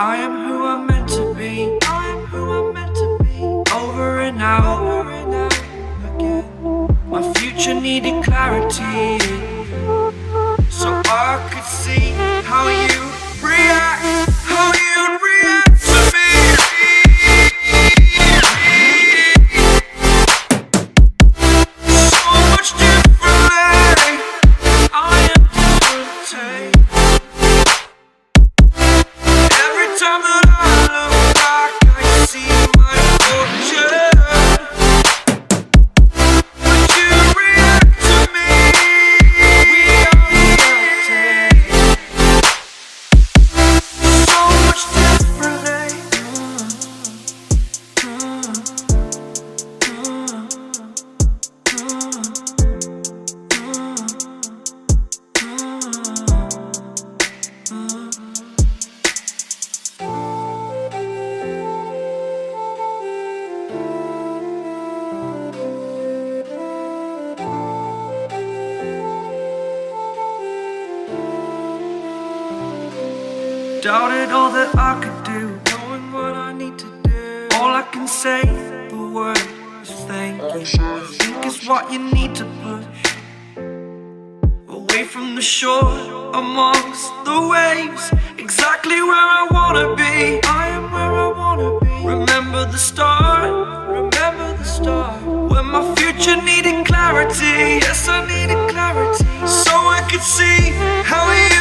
I am who I'm meant to be. I am who I'm meant to be. Over and out again. My future needed clarity, so I could see how you react, how you'd react to me. So much differently, I am different. Every time that I look back, I see my fortune. Would you react to me? We are reacting so much differently. Doubted all that I could do, knowing what I need to do. All I can say, the word is thank you. I think is what you need to push away from the shore, amongst the waves, exactly where I wanna be. I am where I wanna be. Remember the start, when my future needed clarity. Yes, I needed clarity, so I could see how you